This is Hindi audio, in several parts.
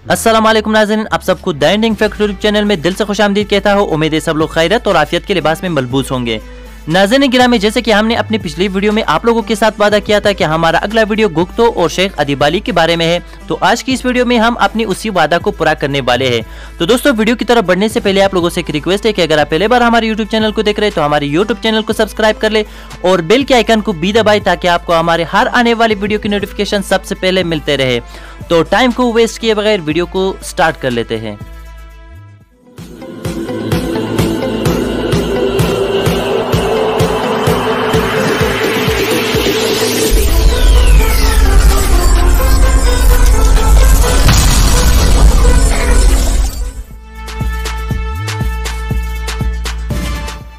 अस्सलाम वालेकुम नाज़रीन, आप सबको the ending fact YouTube channel में दिल से खुशामदीद कहता हूँ। उम्मीद है सब लोग खैरियत और आफियत के लिबास में मलबूस होंगे। नाज़रीन गिरामी, जैसे कि हमने अपनी पिछली वीडियो में आप लोगों के साथ वादा किया था कि हमारा अगला वीडियो गुक्तो और शेख अदीब अली के बारे में है, तो आज की इस वीडियो में हम अपनी उसी वादा को पूरा करने वाले हैं। तो दोस्तों, वीडियो की तरफ बढ़ने से पहले आप लोगों से एक रिक्वेस्ट है कि अगर आप पहले बार हमारे यूट्यूब चैनल को देख रहे हैं तो हमारे यूट्यूब चैनल को सब्सक्राइब कर ले और बेल के आइकन को भी दबाए ताकि आपको हमारे हर आने वाली वीडियो की नोटिफिकेशन सबसे पहले मिलते रहे। तो टाइम को वेस्ट किए बगैर वीडियो को स्टार्ट कर लेते हैं।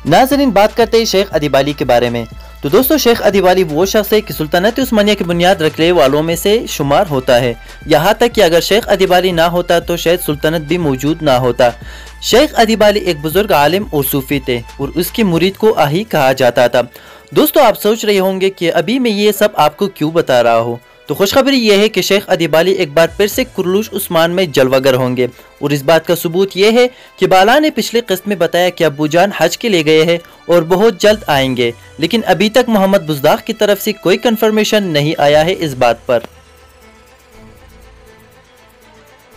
नाज़रीन, बात करते हैं शेख अदीब अली के बारे में। तो दोस्तों, शेख अदीब अली वो शख्स है कि सुल्तानत उस्मानिया की बुनियाद रखने वालों में से शुमार होता है। यहाँ तक कि अगर शेख अदीब अली ना होता तो शायद सुल्तानत भी मौजूद ना होता। शेख अदीब अली एक बुजुर्ग आलिम और सूफी थे और उसकी मुरीद को आही कहा जाता था। दोस्तों, आप सोच रहे होंगे कि अभी मैं ये सब आपको क्यों बता रहा हूँ। तो खुशखबरी यह है कि शेख अदीब अली एक बार फिर से कुरलुश उस्मान में जलवागर होंगे और इस बात का सबूत यह है कि बाला ने पिछली किस्त में बताया कि अब्बू जान हज के लिए गए हैं और बहुत जल्द आएंगे, लेकिन अभी तक मोहम्मद बुज़दाख की तरफ से कोई कंफर्मेशन नहीं आया है इस बात पर।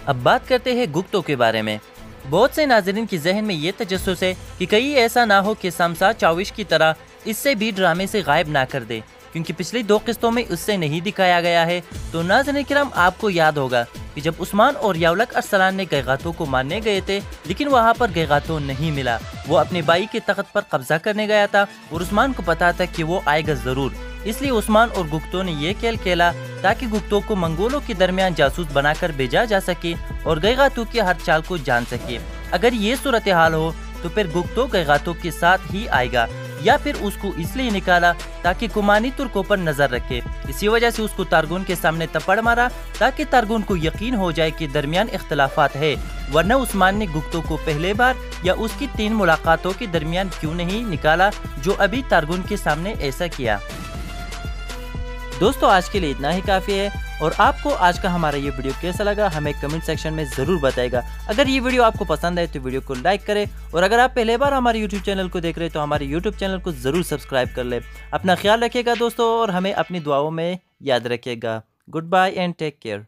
अब बात करते हैं गुक्तो के बारे में। बहुत से नाज़रीन की जहन में ये तजस्सुस है कि कहीं ऐसा ना हो कि शमशाद चाविश की तरह इससे भी ड्रामे से गायब ना कर दे, क्योंकि पिछली दो किस्तों में उससे नहीं दिखाया गया है। तो नाज़रीन किराम, आपको याद होगा कि जब उस्मान और यावलक अरसलान ने गैगातो को मारने गए थे, लेकिन वहाँ पर गैगातो नहीं मिला। वो अपने भाई के तख्त पर कब्जा करने गया था और उस्मान को पता था कि वो आएगा जरूर, इसलिए उस्मान और गुक्तो ने ये खेल खेला ताकि गुक्तो को मंगोलों के दरमियान जासूस बनाकर भेजा जा सके और गैगातो की हर चाल को जान सके। अगर ये सूरत हाल हो तो फिर गुक्तो गैगातो के साथ ही आएगा, या फिर उसको इसलिए निकाला ताकि कुमानी तुर्कों पर नजर रखे। इसी वजह से उसको तारगुन के सामने तपड़ मारा ताकि तारगुन को यकीन हो जाए कि दरमियान इख्तलाफात है, वरना उस्मान ने गुक्तो को पहले बार या उसकी 3 मुलाकातों के दरमियान क्यों नहीं निकाला जो अभी तारगुन के सामने ऐसा किया। दोस्तों, आज के लिए इतना ही काफ़ी है और आपको आज का हमारा ये वीडियो कैसा लगा हमें कमेंट सेक्शन में ज़रूर बताएगा। अगर ये वीडियो आपको पसंद आए तो वीडियो को लाइक करें और अगर आप पहले बार हमारे यूट्यूब चैनल को देख रहे हैं तो हमारे यूट्यूब चैनल को ज़रूर सब्सक्राइब कर ले। अपना ख्याल रखिएगा दोस्तों और हमें अपनी दुआओं में याद रखिएगा। Goodbye and take care.